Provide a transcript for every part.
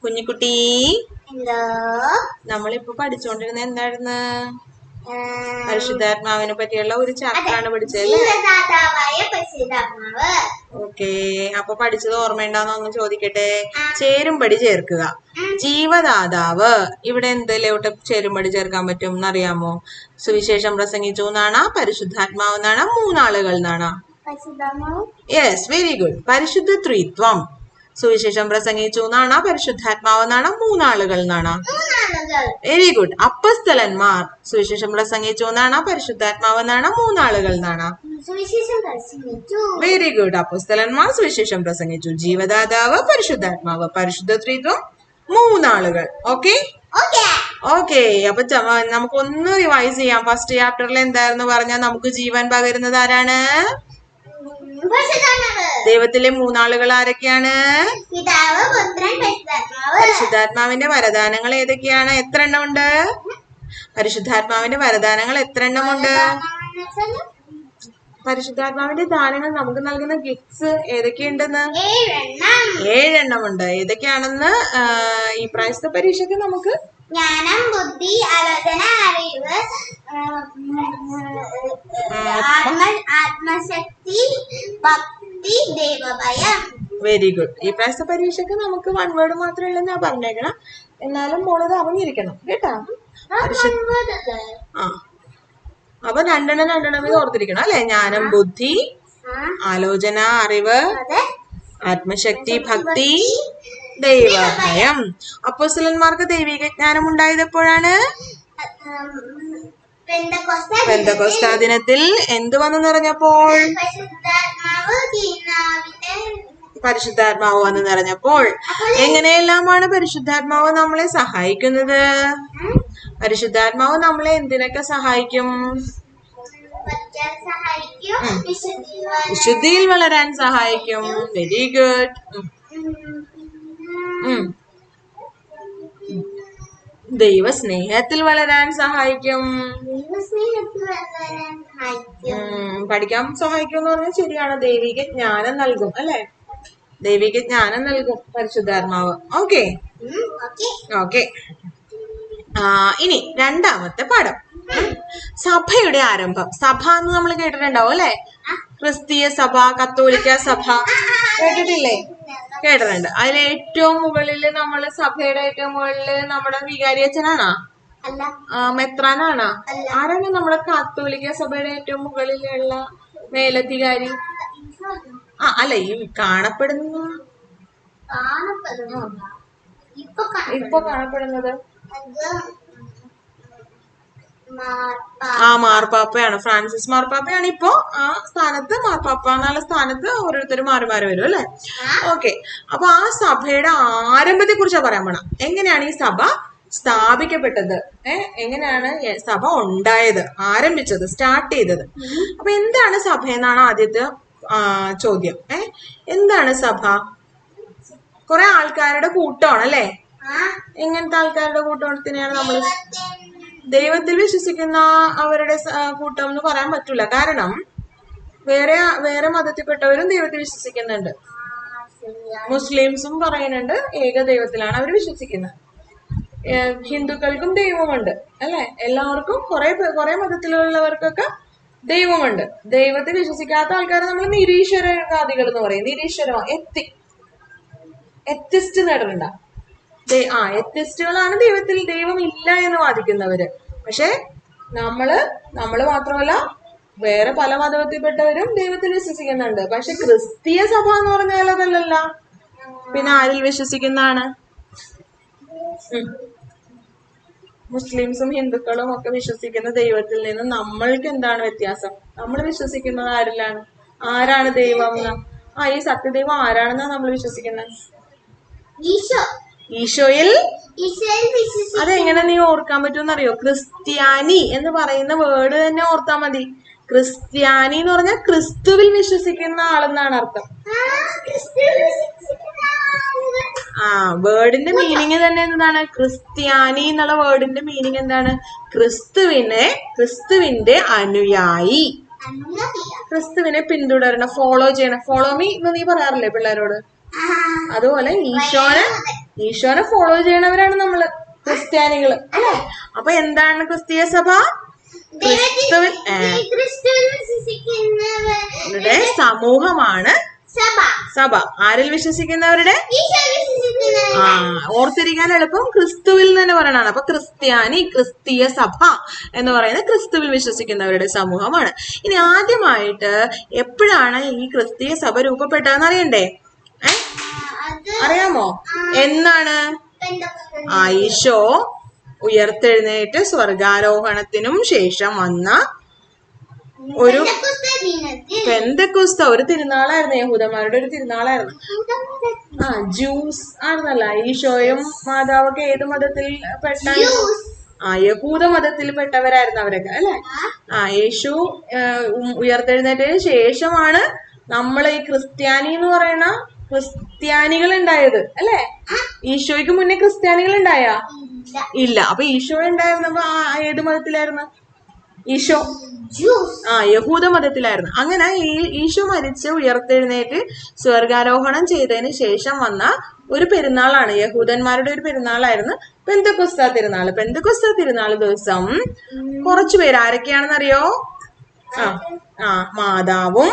കുഞ്ഞിക്കുട്ടി, നമ്മളിപ്പോ പഠിച്ചോണ്ടിരുന്ന എന്തായിരുന്നു? പരിശുദ്ധാത്മാവിനെ പറ്റിയുള്ള ഒരു ചാപ്റ്ററാണ് പഠിച്ചത്. ഓക്കെ, അപ്പൊ പഠിച്ചത് ഓർമ്മയുണ്ടാന്ന് ചോദിക്കട്ടെ. ചേരുംപടി ചേർക്കുക. ജീവദാതാവ്, ഇവിടെ എന്തിലോട്ട് ചേരുംപടി ചേർക്കാൻ പറ്റും എന്നറിയാമോ? സുവിശേഷം പ്രസംഗിച്ചു എന്നാണ്, പരിശുദ്ധാത്മാവ് എന്നാണ്, മൂന്നാളുകൾ എന്നാണ്? Yes, very good. പരിശുദ്ധ ത്രിത്വം. സുവിശേഷം പ്രസംഗിച്ചു എന്നാണ്, പരിശുദ്ധാത്മാവ് എന്നാണ്, മൂന്നാളുകൾ എന്നാണ്? Very good. അപ്പസ്തലന്മാർ സുവിശേഷം പ്രസംഗിച്ചു എന്നാണ്, പരിശുദ്ധാത്മാവ് എന്നാണ്, മൂന്നാളുകൾ എന്നാണ്? Very good. അപ്പസ്തലന്മാർ സുവിശേഷം പ്രസംഗിച്ചു. ജീവദാതാവ് പരിശുദ്ധാത്മാവ്, പരിശുദ്ധ ത്രിത്വം, മൂന്നാളുകൾ. Okay okay. അപ്പൊ നമുക്കൊന്ന് റിവൈസ് ചെയ്യാം. ഫസ്റ്റ് ചാപ്റ്ററിൽ എന്തായിരുന്നു പറഞ്ഞാൽ, നമുക്ക് ജീവൻ പകരുന്നത് ആരാണ്? ദൈവത്തിലെ മൂന്നാളുകൾ ആരൊക്കെയാണ്? പരിശുദ്ധാത്മാവിന്റെ വരദാനങ്ങൾ ഏതൊക്കെയാണ്? എത്ര എണ്ണം ഉണ്ട്? പരിശുദ്ധാത്മാവിന്റെ വരദാനങ്ങൾ എത്ര എണ്ണമുണ്ട്? പരിശുദ്ധാത്മാവിന്റെ ദാനങ്ങൾ നമുക്ക് നൽകുന്ന ഗിഫ്റ്റ്സ് ഏതൊക്കെയുണ്ടെന്ന്? 7 എണ്ണമുണ്ട്. ഏതൊക്കെയാണെന്ന് ഈ പ്രാവശ്യത്തെ പരീക്ഷയ്ക്ക് നമുക്ക് ജ്ഞാനം, ബുദ്ധി, ആലോചന, അറിവ്, ആത്മശക്തി, ഭക്തി, ദൈവഭയം. Very good. ഈ പ്രാവശ്യത്തെ പരീക്ഷയ്ക്ക് നമുക്ക് 1 വേർഡ് മാത്രമേ ഉള്ളൂ ഞാൻ പറഞ്ഞേക്കണം. എന്നാലും മോളത് അറിഞ്ഞിരിക്കണം കേട്ടാ. അപ്പൊ രണ്ടെണ്ണം ഇത് ഓർത്തിരിക്കണം അല്ലെ? ജ്ഞാനം, ബുദ്ധി, ആലോചന, അറിവ്, ആത്മശക്തി, ഭക്തി, ദൈവഭയം. അപ്പോസ്തലന്മാർക്ക് ദൈവിക ജ്ഞാനം ഉണ്ടായത് എപ്പോഴാണ്? പെന്തക്കോസ്താ ദിനത്തിൽ. എന്ത് വന്നു നിറഞ്ഞപ്പോൾ? പരിശുദ്ധാത്മാവ് വന്നു നിറഞ്ഞപ്പോൾ. എങ്ങനെയെല്ലാമാണ് പരിശുദ്ധാത്മാവ് നമ്മളെ സഹായിക്കുന്നത്? പരിശുദ്ധാത്മാവ് നമ്മളെ എന്തിനൊക്കെ സഹായിക്കും? വിശുദ്ധിയിൽ വളരാൻ സഹായിക്കും. Very good. ദൈവസ്നേഹത്തിൽ വളരാൻ സഹായിക്കും. പഠിക്കാൻ സഹായിക്കും എന്ന് പറഞ്ഞാൽ ശരിയാണ്. ദൈവിക ജ്ഞാനം നൽകും അല്ലെ? ദൈവിക ജ്ഞാനം നൽകും പരിശുദ്ധാത്മാവ്. Okay okay. ഇനി രണ്ടാമത്തെ പാഠം, സഭയുടെ ആരംഭം. സഭ എന്ന് നമ്മൾ കേട്ടിട്ടുണ്ടാവും അല്ലെ? ക്രിസ്തീയ സഭ, കത്തോലിക്ക സഭ കേട്ടിട്ടില്ലേ? കേട്ടിട്ടുണ്ട്. അതിൽ ഏറ്റവും മുകളില് നമ്മള് സഭയുടെ ഏറ്റവും മുകളില് നമ്മുടെ വികാരിയച്ഛനാണോ? മെത്രാനാണോ? ആരാണ് നമ്മുടെ കത്തോലിക്ക സഭയുടെ ഏറ്റവും മുകളിലുള്ള മേലധികാരി? അല്ല, ഈ കാണപ്പെടുന്ന ഇപ്പൊ കാണപ്പെടുന്നത് മാർപ്പാപ്പയാണ്. ഫ്രാൻസിസ് മാർപ്പാപ്പയാണ് ഇപ്പോ ആ സ്ഥാനത്ത്. മാർപ്പാപ്പ എന്നുള്ള സ്ഥാനത്ത് ഓരോരുത്തർ മാറി വരും അല്ലെ? ഓക്കെ. അപ്പൊ ആ സഭയുടെ ആരംഭത്തെ കുറിച്ചാ പറയാൻ പോണം. എങ്ങനെയാണ് ഈ സഭ സ്ഥാപിക്കപ്പെട്ടത്? എങ്ങനെയാണ് സഭ ഉണ്ടായത്, ആരംഭിച്ചത്, സ്റ്റാർട്ട് ചെയ്തത്? അപ്പൊ എന്താണ് സഭ എന്നാണ് ആദ്യത്തെ ചോദ്യം. എന്താണ് സഭ? കുറെ ആൾക്കാരുടെ കൂട്ടമാണ് അല്ലെ? എങ്ങനത്തെ ആൾക്കാരുടെ കൂട്ടത്തിനെയാണ് നമ്മൾ ദൈവത്തിൽ വിശ്വസിക്കുന്ന അവരുടെ കൂട്ടം എന്ന് പറയാൻ പറ്റൂല. കാരണം വേറെ മതത്തിൽപ്പെട്ടവരും ദൈവത്തിൽ വിശ്വസിക്കുന്നുണ്ട്. മുസ്ലിംസും പറയുന്നുണ്ട് ഏക ദൈവത്തിലാണ് അവർ വിശ്വസിക്കുന്നത്. ഹിന്ദുക്കൾക്കും ദൈവമുണ്ട് അല്ലെ? എല്ലാവർക്കും കുറെ മതത്തിലുള്ളവർക്കൊക്കെ ദൈവമുണ്ട്. ദൈവത്തിൽ വിശ്വസിക്കാത്ത ആൾക്കാരെ നമ്മൾ നിരീശ്വരവാദികൾ എന്ന് പറയും. എത്തിസ്റ്റ് നേടണ്ട. എത്തിസ്റ്റുകളാണ് ദൈവം ഇല്ല എന്ന് വാദിക്കുന്നവര്. പക്ഷെ നമ്മള് മാത്രമല്ല, വേറെ പല മതത്തിൽപ്പെട്ടവരും ദൈവത്തിൽ വിശ്വസിക്കുന്നുണ്ട്. പക്ഷെ ക്രിസ്തീയ സഭ എന്ന് പറഞ്ഞാൽ അതല്ലല്ല. പിന്നെ ആരിൽ വിശ്വസിക്കുന്നതാണ്? മുസ്ലിംസും ഹിന്ദുക്കളും ഒക്കെ വിശ്വസിക്കുന്ന ദൈവത്തിൽ നിന്ന് നമ്മൾക്ക് എന്താണ് വ്യത്യാസം? നമ്മൾ വിശ്വസിക്കുന്നത് ആരാണ് ദൈവം? ഈ സത്യദൈവം ആരാണെന്നാ നമ്മൾ വിശ്വസിക്കുന്നത്? ഈശോയിൽ. അതെങ്ങനെ നീ ഓർക്കാൻ പറ്റുമെന്നറിയോ? ക്രിസ്ത്യാനി എന്ന് പറയുന്ന വേർഡ് തന്നെ ഓർത്താ മതി. ക്രിസ്ത്യാനി എന്ന് പറഞ്ഞാൽ ക്രിസ്തുവിൽ വിശ്വസിക്കുന്ന ആളെന്നാണ് അർത്ഥം. വേർഡിന്റെ മീനിങ് തന്നെ എന്താണ്? ക്രിസ്ത്യാനി എന്നുള്ള വേർഡിന്റെ മീനിങ് എന്താണ്? ക്രിസ്തുവിന്റെ അനുയായി, ക്രിസ്തുവിനെ പിന്തുടരണം, ഫോളോ ചെയ്യണം. ഫോളോ മീ എന്ന് നീ പറയാറില്ലേ പിള്ളേരോട്? അതുപോലെ ഈശോനെ ഫോളോ ചെയ്യണവരാണ് നമ്മള് ക്രിസ്ത്യാനികള് അല്ലെ. അപ്പൊ എന്താണ് ക്രിസ്തീയ സഭ? ക്രിസ്തുവിന്റെ സമൂഹമാണ് സഭ. ആരിൽ വിശ്വസിക്കുന്നവരുടെ? ഓർത്തിരിക്കാൻ എളുപ്പം ക്രിസ്തുവിൽ തന്നെ പറയണതാണ്. അപ്പൊ ക്രിസ്ത്യാനി, ക്രിസ്തീയ സഭ എന്ന് പറയുന്നത് ക്രിസ്തുവിൽ വിശ്വസിക്കുന്നവരുടെ സമൂഹമാണ്. ഇനി ആദ്യമായിട്ട് എപ്പോഴാണ് ഈ ക്രിസ്തീയ സഭ രൂപപ്പെട്ടതെന്ന് അറിയണ്ടേ? അറിയാമോ? എന്നാണ്? ഈശോ ഉയർത്തെഴുന്നേറ്റ് സ്വർഗാരോഹണത്തിനും ശേഷം വന്ന ഒരു പെന്തക്കോസ്ത ഒരു തിരുനാളായിരുന്നു. യഹൂദന്മാരുടെ ഒരു തിരുനാളായിരുന്നു. ജ്യൂസ് ആയിരുന്നല്ല. ഈശോയും മാതാവൊക്കെ ഏത് മതത്തിൽ പെട്ട? യഹൂദ മതത്തിൽ പെട്ടവരായിരുന്നു അവരൊക്കെ അല്ലെ. യേശു ഉയർത്തെഴുന്നേറ്റതിന് ശേഷമാണ് നമ്മൾ ഈ ക്രിസ്ത്യാനി എന്ന് പറയുന്ന ക്രിസ്ത്യാനികൾ ഉണ്ടായത് അല്ലെ. ഈശോയ്ക്ക് മുന്നേ ക്രിസ്ത്യാനികൾ ഉണ്ടായ? ഇല്ല. അപ്പൊ ഈശോ ഉണ്ടായിരുന്നപ്പോ ഏത് മതത്തിലായിരുന്നു? ഈശോ യഹൂദ മതത്തിലായിരുന്നു. അങ്ങനെ ഈശോ മരിച്ച് ഉയർത്തെഴുന്നേറ്റ് സ്വർഗാരോഹണം ചെയ്തതിന് ശേഷം വന്ന ഒരു പെരുന്നാളാണ്, യഹൂദന്മാരുടെ ഒരു പെരുന്നാളായിരുന്നു പെന്തക്കോസ്ത തിരുനാള്. പെന്തക്കോസ്ത തിരുനാള് ദിവസം കുറച്ചു പേര് ആരൊക്കെയാണെന്നറിയോ? മാതാവും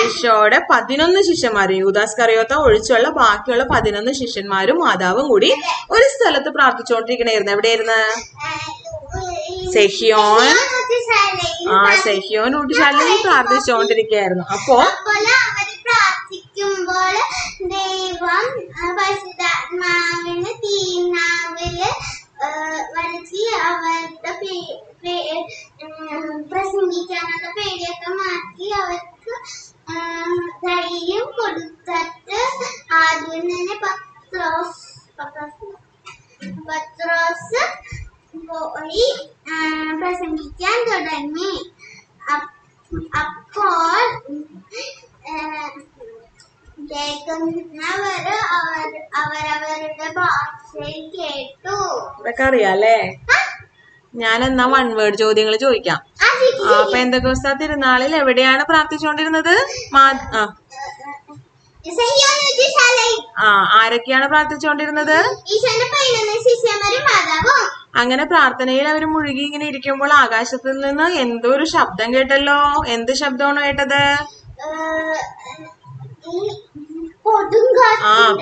ഈശോയുടെ 11 ശിഷ്യന്മാരും, യൂദാസ്കറിയോത്ത ഒഴിച്ചുള്ള ബാക്കിയുള്ള 11 ശിഷ്യന്മാരും മാതാവും കൂടി ഒരു സ്ഥലത്ത് പ്രാർത്ഥിച്ചുകൊണ്ടിരിക്കണായിരുന്നു. എവിടെയായിരുന്നു? സെഹിയോൻ ഊട്ടുശാലയിൽ പ്രാർത്ഥിച്ചുകൊണ്ടിരിക്കുകയായിരുന്നു. അപ്പോ പ്രാർത്ഥിക്കുമ്പോൾ ദൈവം പരിശുദ്ധാത്മാവിന് തീനാവില് വലിച്ച് അവരുടെ പ്രസംഗിക്കാനുള്ള പേടിയൊക്കെ മാറ്റി അവർക്ക് ധൈര്യം കൊടുത്തിട്ട് ആദ്യം തന്നെ പത്രോസ് പോയി പ്രസംഗിക്കാൻ തുടങ്ങി. അപ്പോൾ കേൾക്കുന്നവര് അവരവരുടെ ഭാഷയിൽ കേട്ടു. ഇതൊക്കെ അറിയാല്ലേ? ഞാൻ എന്നാ വൺ വേർഡ് ചോദ്യങ്ങൾ ചോദിക്കാം. പെന്തക്കോസ്ത തിരുനാളിൽ എവിടെയാണ് പ്രാർത്ഥിച്ചുകൊണ്ടിരുന്നത്? ആരൊക്കെയാണ് പ്രാർത്ഥിച്ചുകൊണ്ടിരുന്നത്? അങ്ങനെ പ്രാർത്ഥനയിൽ അവർ മുഴുകി ഇങ്ങനെ ഇരിക്കുമ്പോൾ ആകാശത്തിൽ നിന്ന് എന്തോ ഒരു ശബ്ദം കേട്ടല്ലോ. എന്ത് ശബ്ദമാണ് കേട്ടത്?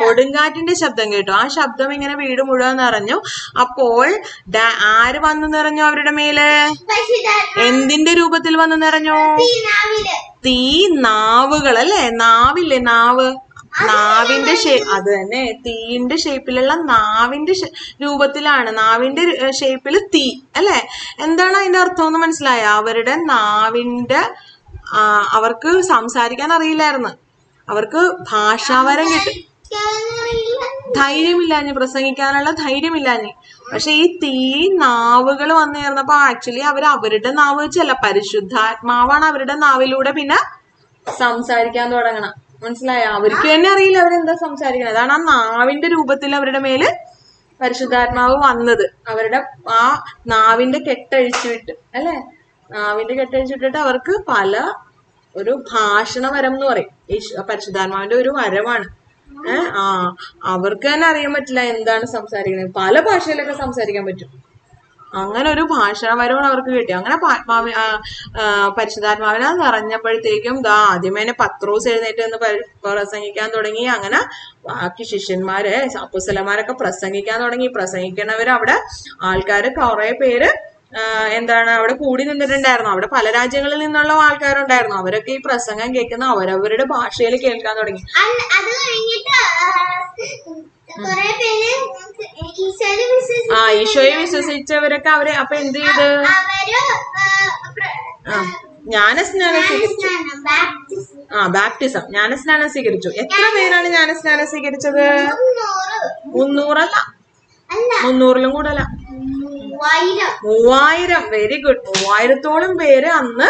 കൊടുങ്കാറ്റിന്റെ ശബ്ദം കേട്ടു. ആ ശബ്ദം ഇങ്ങനെ വീട് മുഴുവൻ നിറഞ്ഞു. അപ്പോൾ ആര് വന്നു നിറഞ്ഞു അവരുടെ മേല്? എന്തിന്റെ രൂപത്തിൽ വന്നു നിറഞ്ഞു? തീ നാവുകൾ അല്ലെ. നാവില്ലേ? നാവിന്റെ അത് തന്നെ, തീയിന്റെ ഷേപ്പിലുള്ള നാവിന്റെ രൂപത്തിലാണ്. നാവിന്റെ ഷേപ്പിൽ തീ അല്ലെ. എന്താണ് അതിന്റെ അർത്ഥം എന്ന് മനസ്സിലായ? അവരുടെ നാവിന്റെ അവർക്ക് സംസാരിക്കാൻ അറിയില്ലായിരുന്നു. അവർക്ക് ഭാഷാവരം കിട്ടും. ധൈര്യമില്ലാഞ്ഞ്, പ്രസംഗിക്കാനുള്ള ധൈര്യമില്ലാഞ്ഞ്. പക്ഷെ ഈ തീ നാവുകൾ വന്നു ചേർന്നപ്പോ ആക്ച്വലി അവരുടെ നാവ് വെച്ചല്ല, പരിശുദ്ധാത്മാവാണ് അവരുടെ നാവിലൂടെ പിന്നെ സംസാരിക്കാൻ തുടങ്ങണം. മനസ്സിലായ? അവർക്ക് തന്നെ അറിയില്ല അവരെന്താ സംസാരിക്കണം. അതാണ് ആ നാവിന്റെ രൂപത്തിൽ അവരുടെ മേല് പരിശുദ്ധാത്മാവ് വന്നത്. അവരുടെ ആ നാവിന്റെ കെട്ടഴിച്ചു വിട്ട് അല്ലെ. നാവിന്റെ കെട്ടഴിച്ചു വിട്ടിട്ട് അവർക്ക് ഒരു ഭാഷണ വരം എന്ന് പറയും. പരിശുദ്ധാത്മാവിന്റെ ഒരു വരമാണ്. അവർക്ക് തന്നെ അറിയാൻ പറ്റില്ല എന്താണ് സംസാരിക്കുന്നത്. പല ഭാഷയിലൊക്കെ സംസാരിക്കാൻ പറ്റും. അങ്ങനെ ഒരു ഭാഷാവരമാണ് അവർക്ക് കിട്ടി. അങ്ങനെ പരിശുദ്ധാത്മാവിനെ നിറഞ്ഞപ്പോഴത്തേക്കും ആദ്യമേ പത്രോസ് എഴുന്നേറ്റ് നിന്ന് പ്രസംഗിക്കാൻ തുടങ്ങി. അങ്ങനെ ബാക്കി ശിഷ്യന്മാര്, അപ്പോസ്തലന്മാരൊക്കെ പ്രസംഗിക്കാൻ തുടങ്ങി. പ്രസംഗിക്കണവര് അവിടെ ആൾക്കാര് കുറെ പേര് അവിടെ കൂടി നിന്നിട്ടുണ്ടായിരുന്നു. അവിടെ പല രാജ്യങ്ങളിൽ നിന്നുള്ള ആൾക്കാരുണ്ടായിരുന്നു. അവരൊക്കെ ഈ പ്രസംഗം കേൾക്കുന്ന അവരവരുടെ ഭാഷയിൽ കേൾക്കാൻ തുടങ്ങി. ഈശോയെ വിശ്വസിച്ചവരൊക്കെ അപ്പൊ എന്ത് ചെയ്ത്? ജ്ഞാനസ്നാനം സ്വീകരിച്ചു. ബാപ്റ്റിസം, ജ്ഞാനസ്നാനം സ്വീകരിച്ചു. എത്ര പേരാണ് ജ്ഞാനസ്നാനം സ്വീകരിച്ചത്? 300 അല്ല, 300ലും കൂടല്ല, 3000. Very good. 3000-ഓളം പേര് അന്ന്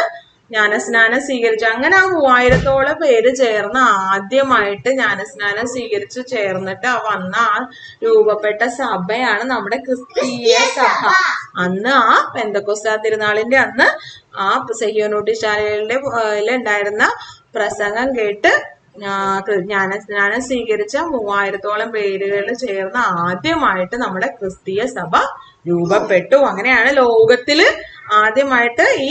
ജ്ഞാനസ്നാനം സ്വീകരിച്ചു. അങ്ങനെ ആ 3000-ഓളം പേര് ചേർന്ന് ആദ്യമായിട്ട് ജ്ഞാനസ്നാനം സ്വീകരിച്ചു ചേർന്നിട്ട് വന്ന രൂപപ്പെട്ട സഭയാണ് നമ്മുടെ ക്രിസ്തീയ സഭ. അന്ന് ആ പെന്തക്കോസ്ത തിരുനാളിന്റെ അന്ന് ആ സെഹിയോൻ ഊട്ടുശാലയിലെ ഉണ്ടായിരുന്ന പ്രസംഗം കേട്ട് ജ്ഞാനസ്നാനം സ്വീകരിച്ച 3000-ഓളം പേരുകൾ ചേർന്ന് ആദ്യമായിട്ട് നമ്മുടെ ക്രിസ്തീയ സഭ രൂപപ്പെട്ടു. അങ്ങനെയാണ് ലോകത്തില് ആദ്യമായിട്ട് ഈ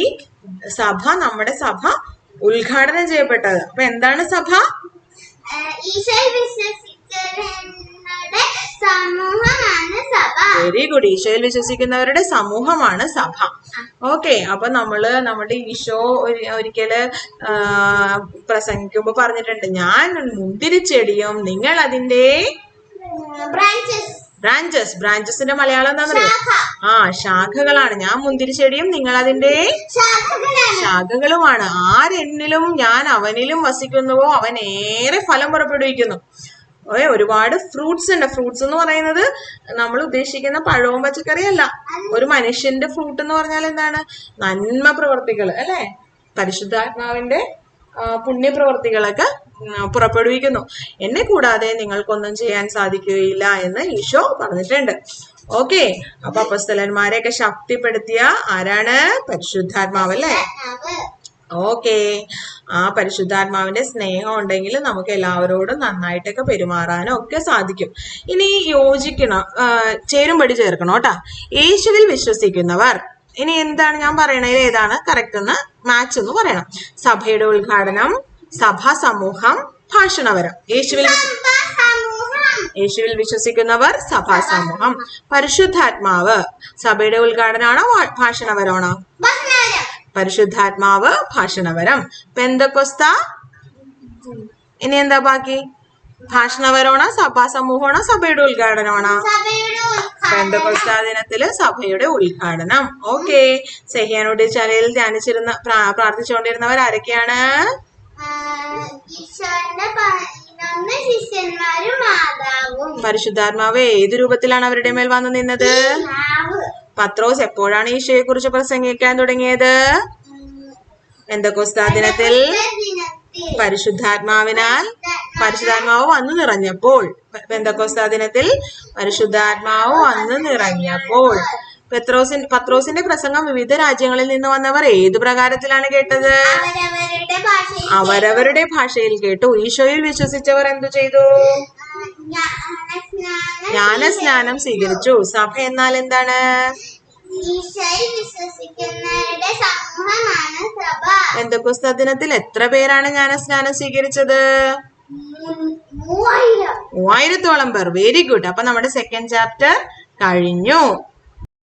സഭ, നമ്മുടെ സഭ ഉദ്ഘാടനം ചെയ്യപ്പെട്ടത്. അപ്പൊ എന്താണ് സഭ? ഈശോയിൽ വിശ്വസിക്കുന്നവരുടെ സമൂഹമാണ് സഭ. Very good. ഈശോയിൽ വിശ്വസിക്കുന്നവരുടെ സമൂഹമാണ് സഭ. ഓക്കെ. അപ്പൊ നമ്മുടെ ഈശോ ഒരിക്കല് പ്രസംഗിക്കുമ്പോ പറഞ്ഞിട്ടുണ്ട്, ഞാൻ മുന്തിരിച്ചെടിയും നിങ്ങൾ അതിന്റെ ബ്രാഞ്ചസിന്റെ മലയാളം എന്താ പറയുക? ശാഖകളാണ്. ഞാൻ മുന്തിരിച്ചെടിയും നിങ്ങൾ അതിന്റെ ശാഖകളുമാണ്. ആരെന്നിലും ഞാൻ അവനിലും വസിക്കുന്നുവോ അവൻ ഏറെ ഫലം പുറപ്പെടുവിക്കുന്നു. ഒരുപാട് ഫ്രൂട്ട്സ് ഉണ്ട്. ഫ്രൂട്ട്സ് എന്ന് പറയുന്നത് നമ്മൾ ഉദ്ദേശിക്കുന്ന പഴവും പച്ചക്കറിയല്ല. ഒരു മനുഷ്യന്റെ ഫ്രൂട്ട് എന്ന് പറഞ്ഞാൽ എന്താണ്? നന്മ പ്രവർത്തികൾ അല്ലെ? പരിശുദ്ധാത്മാവിന്റെ പുണ്യപ്രവർത്തികളൊക്കെ പുറപ്പെടുവിക്കുന്നു. എന്നെ കൂടാതെ നിങ്ങൾക്കൊന്നും ചെയ്യാൻ സാധിക്കുകയില്ല എന്ന് ഈശോ പറഞ്ഞിട്ടുണ്ട്. ഓക്കെ. അപ്പൊ അപ്പോസ്തലന്മാരെയൊക്കെ ശക്തിപ്പെടുത്തിയ ആരാണ്? പരിശുദ്ധാത്മാവ് അല്ലേ? ഓക്കെ. ആ പരിശുദ്ധാത്മാവിന്റെ സ്നേഹം ഉണ്ടെങ്കിൽ നമുക്ക് എല്ലാവരോടും നന്നായിട്ടൊക്കെ പെരുമാറാനും ഒക്കെ സാധിക്കും. ഇനി യോജിക്കണം, ചേരുംപടി ചേർക്കണം കേട്ടാ. യേശുവിൽ വിശ്വസിക്കുന്നവർ. ഇനി എന്താണ് ഞാൻ പറയണതിൽ ഏതാണ് കറക്റ്റ് എന്ന് മാച്ച് എന്ന് പറയണം. സഭയുടെ ഉദ്ഘാടനം, സഭാ സമൂഹം, ഭാഷണവരം. യേശുവിൽ വിശ്വസിക്കുന്നവർ, സഭാ സമൂഹം. പരിശുദ്ധാത്മാവ് സഭയുടെ ഉദ്ഘാടനമാണോ ഭാഷണവരമാണോ? പരിശുദ്ധാത്മാവ് ഭാഷണവരം. പെന്തക്കൊസ്ത ഇനി എന്താ ബാക്കി? ഭാഷണവരമാണോ, സഭാ സമൂഹമാണോ, സഭയുടെ ഉദ്ഘാടനമാണോ? പെന്തക്കൊസ്ത ദിനത്തില് സഭയുടെ ഉദ്ഘാടനം. ഓക്കെ. സെഹിയാനോട് ചാലയിൽ ധ്യാനിച്ചിരുന്ന പ്രാർത്ഥിച്ചുകൊണ്ടിരുന്നവർ ആരൊക്കെയാണ്? പരിശുദ്ധാത്മാവ് ഏത് രൂപത്തിലാണ് അവരുടെ മേൽ വന്നു നിന്നത്? പത്രോസ് എപ്പോഴാണ് ഈശോയെ കുറിച്ച് പ്രസംഗിക്കാൻ തുടങ്ങിയത്? പെന്തക്കോസ്താ ദിനത്തിൽ പരിശുദ്ധാത്മാവ് വന്നു നിറഞ്ഞപ്പോൾ. പെന്തക്കോസ്താ ദിനത്തിൽ പരിശുദ്ധാത്മാവ് വന്നു നിറഞ്ഞപ്പോൾ. പത്രോസിന്റെ പ്രസംഗം വിവിധ രാജ്യങ്ങളിൽ നിന്ന് വന്നവർ ഏതു പ്രകാരത്തിലാണ് കേട്ടത്? അവരവരുടെ ഭാഷയിൽ കേട്ടു. ഈശോയിൽ വിശ്വസിച്ചവർ എന്തു ചെയ്തു? ജ്ഞാനസ്നാനം സ്വീകരിച്ചു. സഭ എന്നാൽ എന്താണ്? പെന്തക്കോസ്താ ദിനത്തിൽ എത്ര പേരാണ് ജ്ഞാനസ്നാനം സ്വീകരിച്ചത്? 3000-ഓളം പേർ. Very good. അപ്പൊ നമ്മുടെ സെക്കൻഡ് ചാപ്റ്റർ കഴിഞ്ഞു.